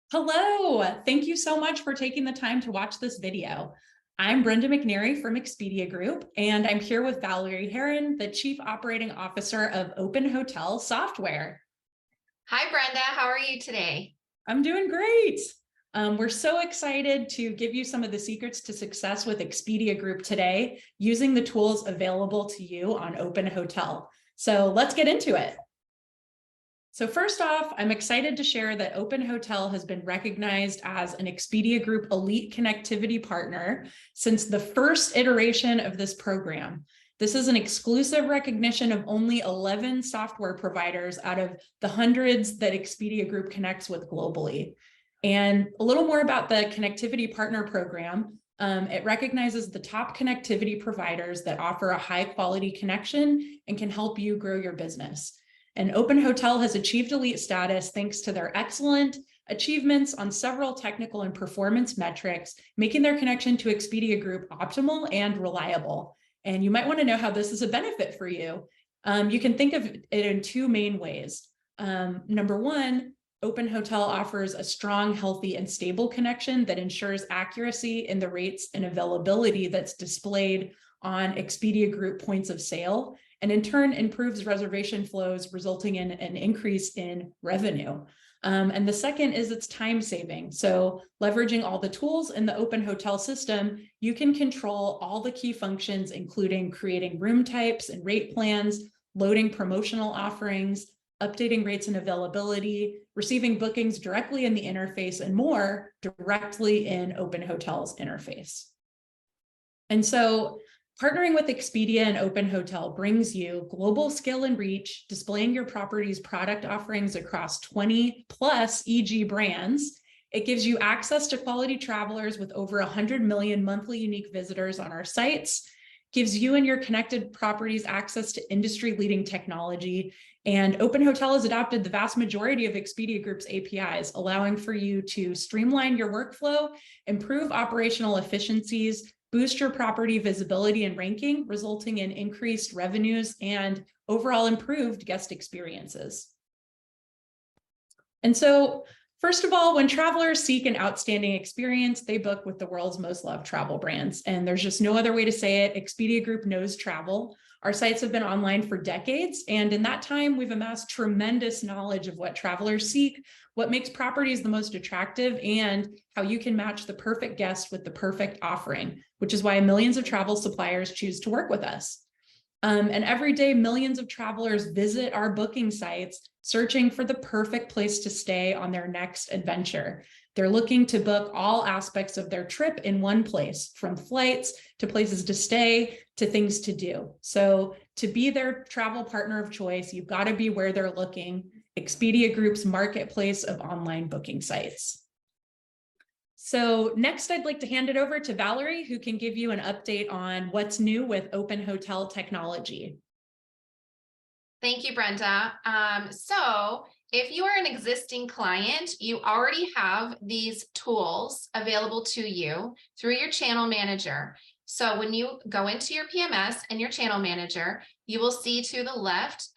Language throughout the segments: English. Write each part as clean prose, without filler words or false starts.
Hello, thank you so much for taking the time to watch this video. I'm Brenda McNary from Expedia Group, and I'm here with Valerie Heron, the Chief Operating Officer of OpenHotel Software. Hi, Brenda. How are you today? I'm doing great. We're so excited to give you some of the secrets to success with Expedia Group today, using the tools available to you on OpenHotel. So let's get into it. So first off, I'm excited to share that OpenHotel has been recognized as an Expedia Group Elite Connectivity Partner since the first iteration of this program. This is an exclusive recognition of only 11 software providers out of the hundreds that Expedia Group connects with globally. And a little more about the Connectivity Partner Program. It recognizes the top connectivity providers that offer a high quality connection and can help you grow your business. And OpenHotel has achieved elite status thanks to their excellent achievements on several technical and performance metrics, making their connection to Expedia Group optimal and reliable. And you might want to know how this is a benefit for you. You can think of it in two main ways. Number one, OpenHotel offers a strong, healthy, and stable connection that ensures accuracy in the rates and availability that's displayed on Expedia Group points of sale, and in turn improves reservation flows, resulting in an increase in revenue. And the second is it's time saving. So leveraging all the tools in the OpenHotel system, you can control all the key functions, including creating room types and rate plans, loading promotional offerings, updating rates and availability, receiving bookings directly in the interface, and more directly in OpenHotel's interface. And so partnering with Expedia and OpenHotel brings you global scale and reach, displaying your property's product offerings across 20 plus EG brands. It gives you access to quality travelers with over 100 million monthly unique visitors on our sites, gives you and your connected properties access to industry-leading technology, and OpenHotel has adopted the vast majority of Expedia Group's APIs, allowing for you to streamline your workflow, improve operational efficiencies, boost your property visibility and ranking, resulting in increased revenues and overall improved guest experiences. And so, first of all, when travelers seek an outstanding experience, they book with the world's most loved travel brands. And there's just no other way to say it. Expedia Group knows travel. Our sites have been online for decades, and in that time, we've amassed tremendous knowledge of what travelers seek, what makes properties the most attractive, and how you can match the perfect guest with the perfect offering, which is why millions of travel suppliers choose to work with us. And every day, millions of travelers visit our booking sites, searching for the perfect place to stay on their next adventure. They're looking to book all aspects of their trip in one place, from flights to places to stay to things to do. So to be their travel partner of choice, you've got to be where they're looking. Expedia Group's marketplace of online booking sites. So next, I'd like to hand it over to Valerie, who can give you an update on what's new with OpenHotel technology. Thank you, Brenda. So if you are an existing client, you already have these tools available to you through your channel manager. So when you go into your PMS and your channel manager, you will see to the left,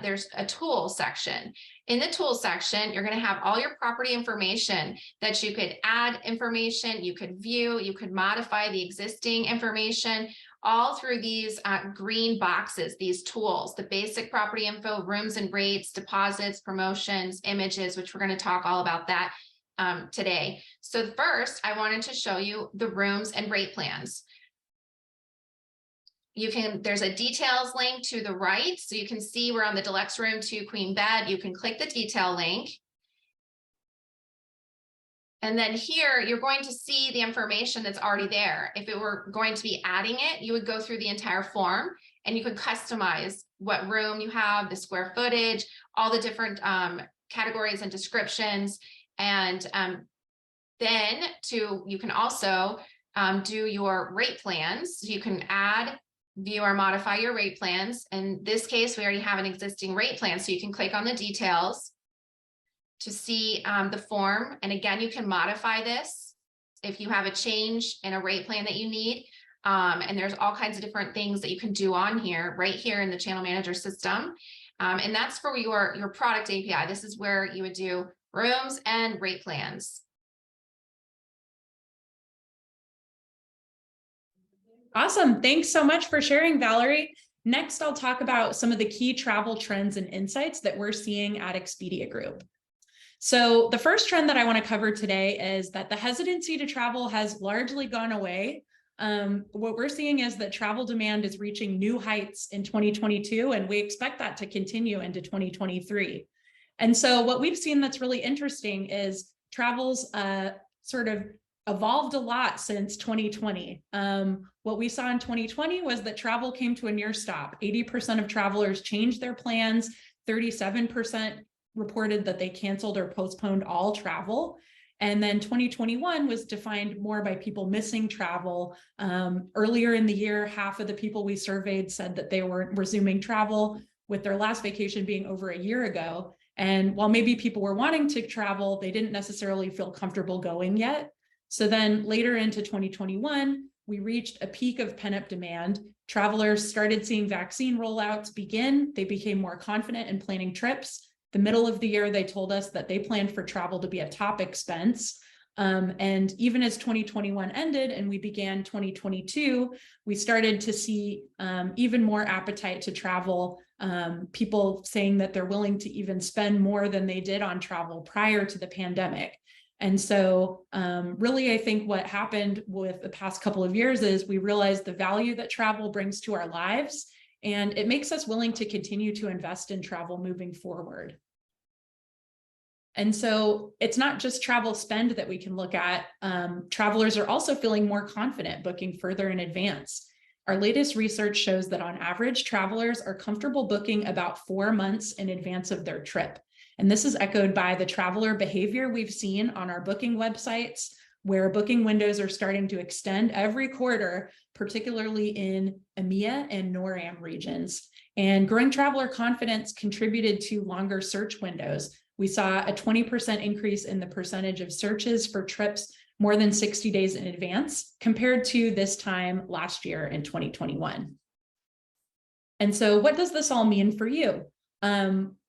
there's a tool section. In the tool section, you're going to have all your property information that you could add information, you could view, you could modify the existing information, all through these green boxes, these tools, the basic property info, rooms and rates, deposits, promotions, images, which we're going to talk all about that today. So first, I wanted to show you the rooms and rate plans. There's a details link to the right, so you can see we're on the deluxe room 2 queen bed. You can click the detail link. And then here, you're going to see the information that's already there. If it were going to be adding it, you would go through the entire form and you could customize what room you have, the square footage, all the different categories and descriptions. And then you can also do your rate plans. So you can add, view, or modify your rate plans. In this case, we already have an existing rate plan, so you can click on the details to see the form. And again, you can modify this if you have a change in a rate plan that you need. And there's all kinds of different things that you can do on here, right here in the channel manager system. And that's for your product API. This is where you would do rooms, and rate plans. Awesome. Thanks so much for sharing, Valerie. Next, I'll talk about some of the key travel trends and insights that we're seeing at Expedia Group. So the first trend that I want to cover today is that the hesitancy to travel has largely gone away. What we're seeing is that travel demand is reaching new heights in 2022, and we expect that to continue into 2023. And so what we've seen that's really interesting is travel's sort of evolved a lot since 2020. What we saw in 2020 was that travel came to a near stop. 80% of travelers changed their plans. 37% reported that they canceled or postponed all travel. And then 2021 was defined more by people missing travel. Earlier in the year, half of the people we surveyed said that they were resuming travel, with their last vacation being over a year ago. And while maybe people were wanting to travel, they didn't necessarily feel comfortable going yet. So then later into 2021, we reached a peak of pent-up demand. Travelers started seeing vaccine rollouts begin. They became more confident in planning trips. The middle of the year, they told us that they planned for travel to be a top expense. And even as 2021 ended and we began 2022, we started to see even more appetite to travel. People saying that they're willing to even spend more than they did on travel prior to the pandemic. And so really, I think what happened with the past couple of years is we realized the value that travel brings to our lives, and it makes us willing to continue to invest in travel moving forward. And so it's not just travel spend that we can look at. Travelers are also feeling more confident booking further in advance. Our latest research shows that on average, travelers are comfortable booking about 4 months in advance of their trip. And this is echoed by the traveler behavior we've seen on our booking websites, where booking windows are starting to extend every quarter, particularly in EMEA and NORAM regions. And growing traveler confidence contributed to longer search windows. We saw a 20% increase in the percentage of searches for trips more than 60 days in advance compared to this time last year in 2021. And so what does this all mean for you?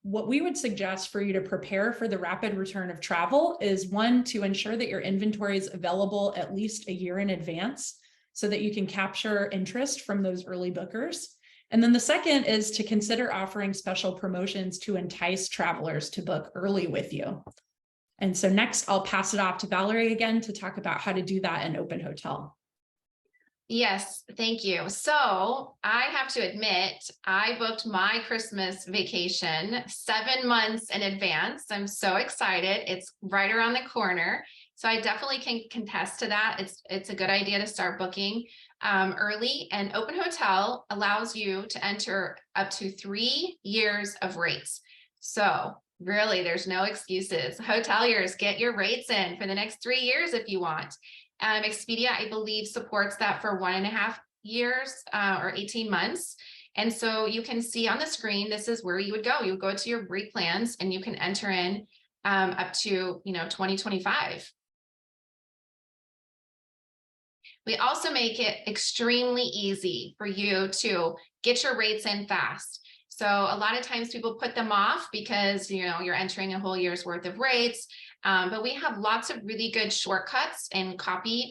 What we would suggest for you to prepare for the rapid return of travel is, one, to ensure that your inventory is available at least a year in advance so that you can capture interest from those early bookers. And then the second is to consider offering special promotions to entice travelers to book early with you. And so next, I'll pass it off to Valerie again to talk about how to do that in OpenHotel. Yes, thank you. So I have to admit, I booked my Christmas vacation 7 months in advance. I'm so excited. It's right around the corner. So I definitely can contest to that. It's a good idea to start booking early, and OpenHotel allows you to enter up to 3 years of rates. So really, there's no excuses. Hoteliers, get your rates in for the next 3 years if you want. Expedia, I believe, supports that for 1.5 years or 18 months. And so you can see on the screen, this is where you would go. You would go to your rate plans and you can enter in up to 2025. We also make it extremely easy for you to get your rates in fast. So a lot of times people put them off because you're entering a whole year's worth of rates. But we have lots of really good shortcuts and copy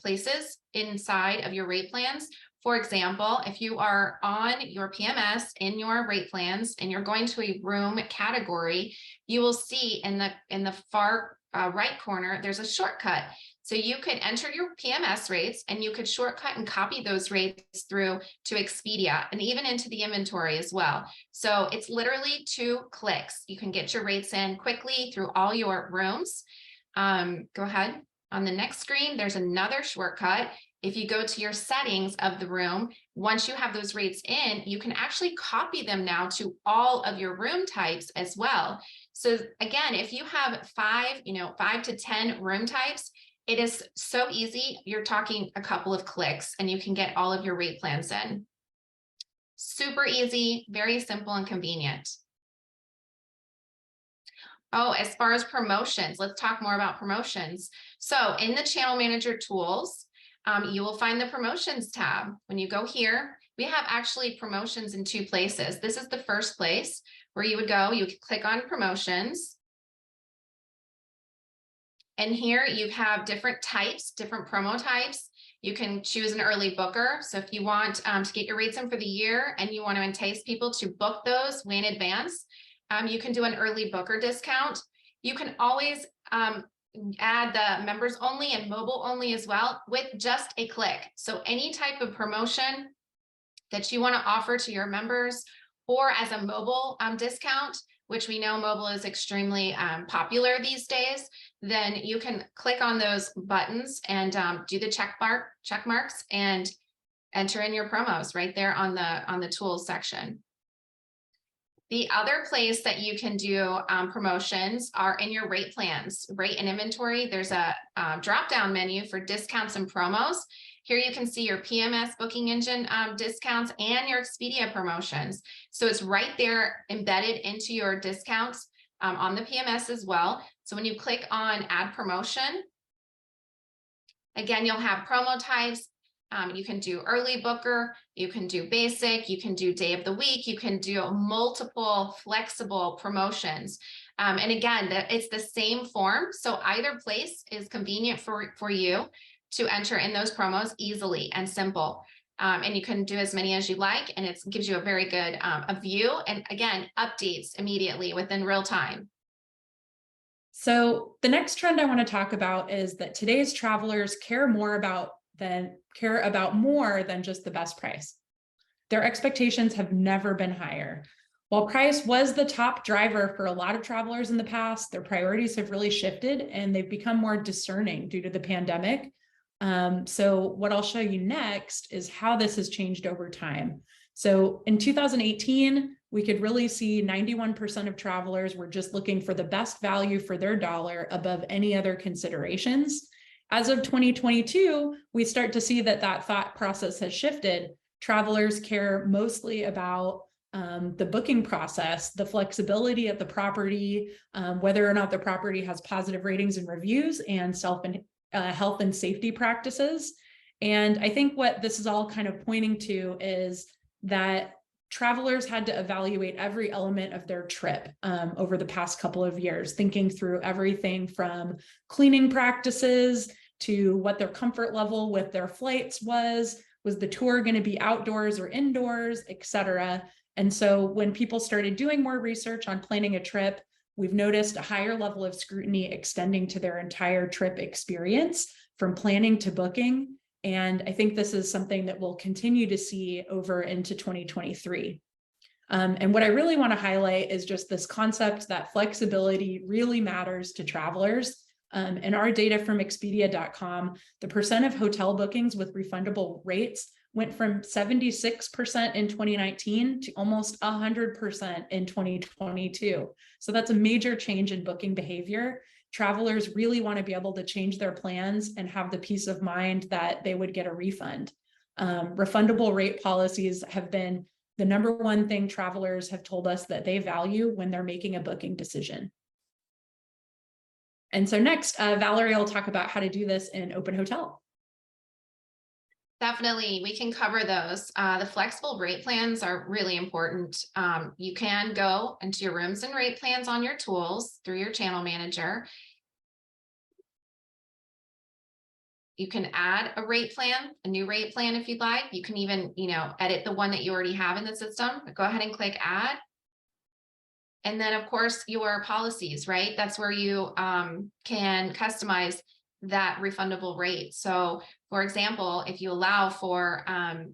places inside of your rate plans. For example, if you are on your PMS in your rate plans and you're going to a room category, you will see in the far right corner, there's a shortcut. So you could enter your PMS rates and you could shortcut and copy those rates through to Expedia and even into the inventory as well. So it's literally 2 clicks. You can get your rates in quickly through all your rooms. Go ahead. On the next screen, there's another shortcut. If you go to your settings of the room, once you have those rates in, you can actually copy them now to all of your room types as well. So again, if you have 5 to 10 room types, it is so easy. You're talking a couple of clicks and you can get all of your rate plans in. Super easy, very simple and convenient. Oh, as far as promotions, let's talk more about promotions. So in the Channel Manager tools, you will find the promotions tab. When you go here, we have actually promotions in 2 places. This is the first place where you would go. You could click on promotions. And here you have different types, different promo types. You can choose an early booker. So if you want to get your rates in for the year and you want to entice people to book those way in advance, you can do an early booker discount. You can always add the members only and mobile only as well with just a click. So any type of promotion that you want to offer to your members, or as a mobile discount, which we know mobile is extremely popular these days, then you can click on those buttons and do the check marks and enter in your promos right there on the tools section. The other place that you can do promotions are in your rate plans, rate and inventory. There's a drop-down menu for discounts and promos. Here you can see your PMS booking engine discounts and your Expedia promotions. So it's right there embedded into your discounts on the PMS as well. So when you click on add promotion, again, you'll have promo types. You can do early booker, you can do basic, you can do day of the week, you can do multiple flexible promotions. And again, it's the same form. So either place is convenient for you to enter in those promos easily and simple. And you can do as many as you like, and it gives you a very good a view. And again, updates immediately within real time. So the next trend I want to talk about is that today's travelers care about more than just the best price. Their expectations have never been higher. While price was the top driver for a lot of travelers in the past, their priorities have really shifted and they've become more discerning due to the pandemic. So what I'll show you next is how this has changed over time. So in 2018, we could really see 91% of travelers were just looking for the best value for their dollar above any other considerations. As of 2022, we start to see that thought process has shifted. Travelers care mostly about the booking process, the flexibility of the property, whether or not the property has positive ratings and reviews, and health and safety practices. And I think what this is all kind of pointing to is that travelers had to evaluate every element of their trip over the past couple of years, thinking through everything from cleaning practices to what their comfort level with their flights was the tour going to be outdoors or indoors, et cetera. And so when people started doing more research on planning a trip, we've noticed a higher level of scrutiny extending to their entire trip experience, from planning to booking. And I think this is something that we'll continue to see over into 2023. And what I really want to highlight is just this concept that flexibility really matters to travelers. In our data from Expedia.com, the percent of hotel bookings with refundable rates went from 76% in 2019 to almost 100% in 2022. So that's a major change in booking behavior. Travelers really want to be able to change their plans and have the peace of mind that they would get a refund. Refundable rate policies have been the number one thing travelers have told us that they value when they're making a booking decision. And so next, Valerie will talk about how to do this in OpenHotel. Definitely, we can cover those. The flexible rate plans are really important. You can go into your rooms and rate plans on your tools through your channel manager. You can add a rate plan, a new rate plan if you'd like. You can even, edit the one that you already have in the system. Go ahead and click add. And then of course your policies, right? That's where you can customize that refundable rate. So for example, if you allow for,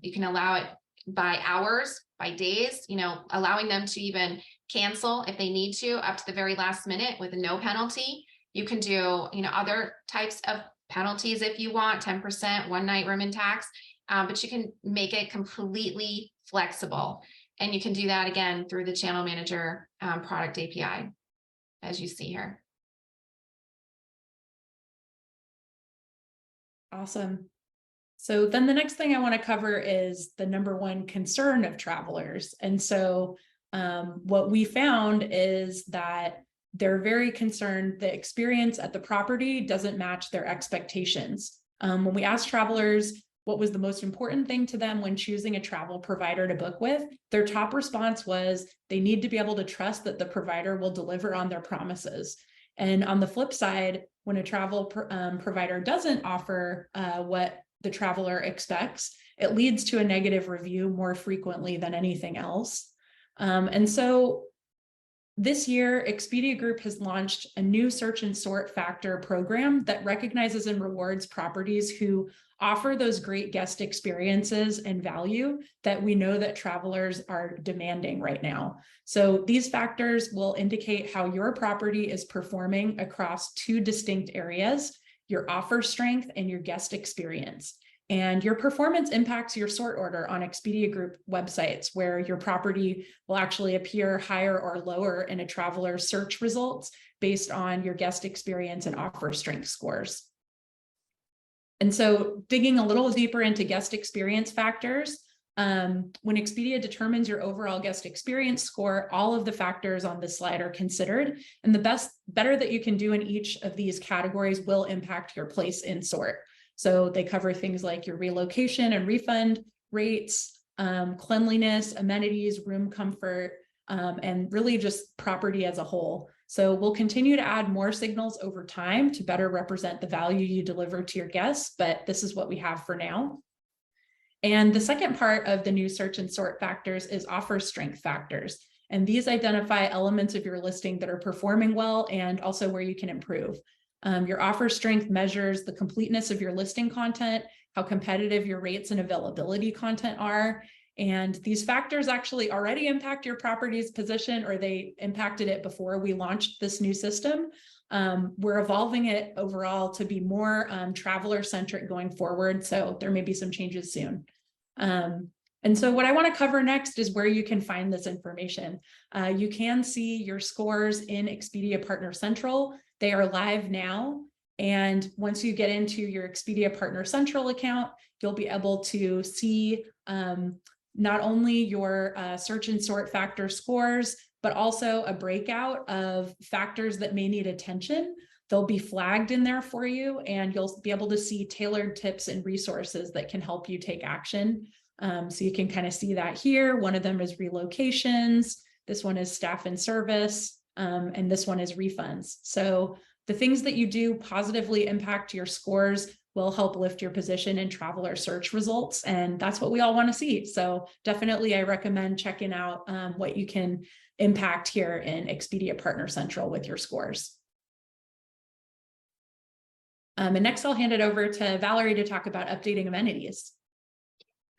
you can allow it by hours, by days, allowing them to even cancel if they need to up to the very last minute with no penalty. You can do, other types of penalties if you want, 10%, one night room and tax, but you can make it completely flexible. And you can do that again through the channel manager product API, as you see here. Awesome. So then the next thing I want to cover is the number one concern of travelers. And so what we found is that they're very concerned the experience at the property doesn't match their expectations. When we asked travelers what was the most important thing to them when choosing a travel provider to book with, their top response was they need to be able to trust that the provider will deliver on their promises. And on the flip side, when a travel provider doesn't offer what the traveler expects, it leads to a negative review more frequently than anything else. And so this year, Expedia Group has launched a new search and sort factor program that recognizes and rewards properties who offer those great guest experiences and value that we know that travelers are demanding right now. So these factors will indicate how your property is performing across two distinct areas: your offer strength and your guest experience. And your performance impacts your sort order on Expedia Group websites, where your property will actually appear higher or lower in a traveler's search results based on your guest experience and offer strength scores. And so digging a little deeper into guest experience factors, when Expedia determines your overall guest experience score, all of the factors on this slide are considered, and the better that you can do in each of these categories will impact your place in sort. So they cover things like your relocation and refund rates, cleanliness, amenities, room comfort, and really just property as a whole. So we'll continue to add more signals over time to better represent the value you deliver to your guests, but this is what we have for now. And the second part of the new search and sort factors is offer strength factors. And these identify elements of your listing that are performing well and also where you can improve. Your offer strength measures the completeness of your listing content, how competitive your rates and availability content are. And these factors actually already impact your property's position, or they impacted it before we launched this new system. We're evolving it overall to be more traveler-centric going forward. So there may be some changes soon. And so what I want to cover next is where you can find this information. You can see your scores in Expedia Partner Central. They are live now. And once you get into your Expedia Partner Central account, you'll be able to see not only your search and sort factor scores, but also a breakout of factors that may need attention. They'll be flagged in there for you, and you'll be able to see tailored tips and resources that can help you take action. So you can kind of see that here. One of them is relocations. This one is staff and service. And this one is refunds. So the things that you do positively impact your scores will help lift your position in traveler search results. And that's what we all want to see. So definitely, I recommend checking out what you can impact here in Expedia Partner Central with your scores. And next, I'll hand it over to Valerie to talk about updating amenities.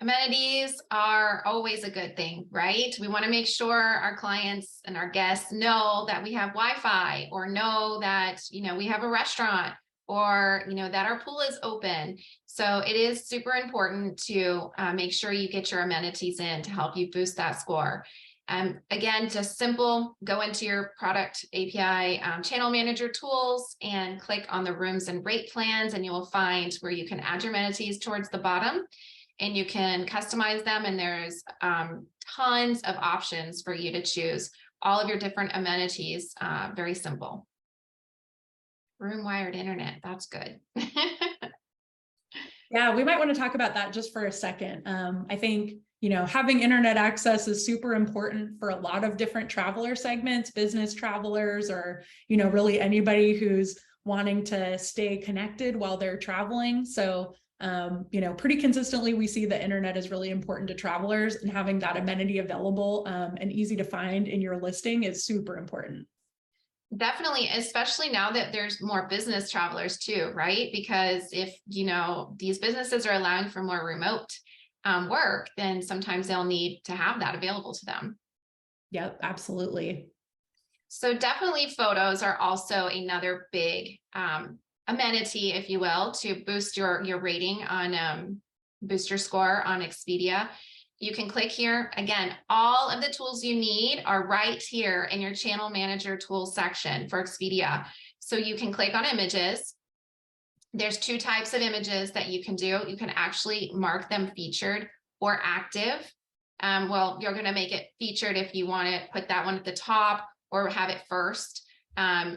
Amenities are always a good thing, right? We want to make sure our clients and our guests know that we have Wi-Fi, or know that, we have a restaurant, or, that our pool is open. So it is super important to make sure you get your amenities in to help you boost that score. Again, just simple, go into your product API channel manager tools and click on the rooms and rate plans, and you will find where you can add your amenities towards the bottom. And you can customize them, and there's tons of options for you to choose all of your different amenities. Very simple. Room wired internet, that's good. Yeah, we might want to talk about that just for a second. I think, having internet access is super important for a lot of different traveler segments, business travelers, or, really anybody who's wanting to stay connected while they're traveling. So pretty consistently, we see the internet is really important to travelers, and having that amenity available and easy to find in your listing is super important. Definitely, especially now that there's more business travelers too, right? Because if, these businesses are allowing for more remote work, then sometimes they'll need to have that available to them. Yep, absolutely. So definitely photos are also another big amenity, if you will, to boost your rating on boost your score on Expedia. You can click here. Again, all of the tools you need are right here in your channel manager tools section for Expedia. So you can click on images. There's two types of images that you can do. You can actually mark them featured or active. Well, you're going to make it featured if you want to put that one at the top or have it first.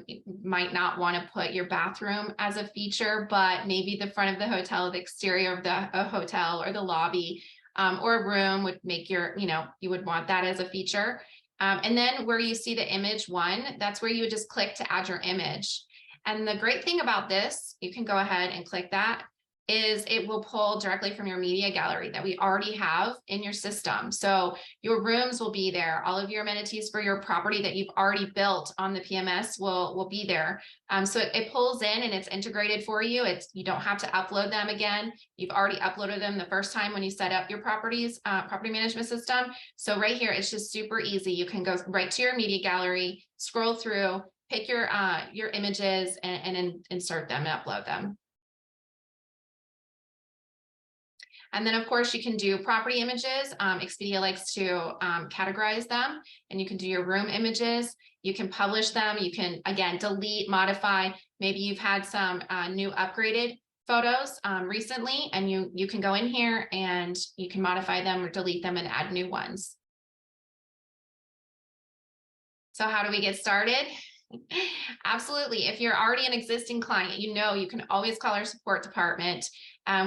You might not want to put your bathroom as a feature, but maybe the front of the hotel, the exterior of the hotel, or the lobby, or a room would make your, you would want that as a feature. And then where you see the image one, that's where you would just click to add your image. And the great thing about this, you can go ahead and click that, is it will pull directly from your media gallery that we already have in your system. So your rooms will be there. All of your amenities for your property that you've already built on the PMS will be there. So it pulls in and it's integrated for you. You don't have to upload them again. You've already uploaded them the first time when you set up your property management system. So right here, it's just super easy. You can go right to your media gallery, scroll through, pick your images and insert them and upload them. And then of course you can do property images. Expedia likes to categorize them, and you can do your room images. You can publish them. You can, again, delete, modify. Maybe you've had some new upgraded photos recently, and you can go in here and you can modify them or delete them and add new ones. So how do we get started? Absolutely. If you're already an existing client, you can always call our support department.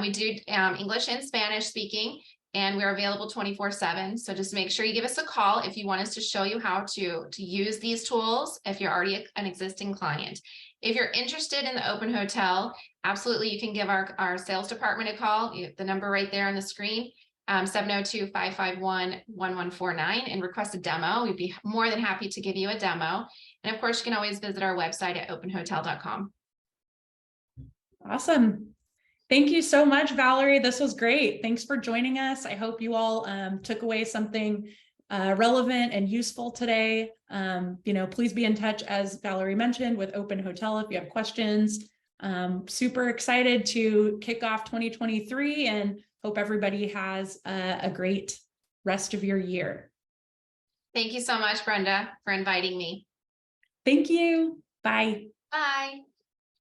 We do English and Spanish speaking, and we're available 24/7. So just make sure you give us a call if you want us to show you how to use these tools if you're already an existing client. If you're interested in the OpenHotel, absolutely, you can give our sales department a call. The number right there on the screen. 702-551-1149 and request a demo. We'd be more than happy to give you a demo. And of course, you can always visit our website at openhotel.com. Awesome. Thank you so much, Valerie. This was great. Thanks for joining us. I hope you all took away something relevant and useful today. Please be in touch, as Valerie mentioned, with OpenHotel if you have questions. Super excited to kick off 2023 and hope everybody has a great rest of your year. Thank you so much, Brenda, for inviting me. Thank you. Bye. Bye.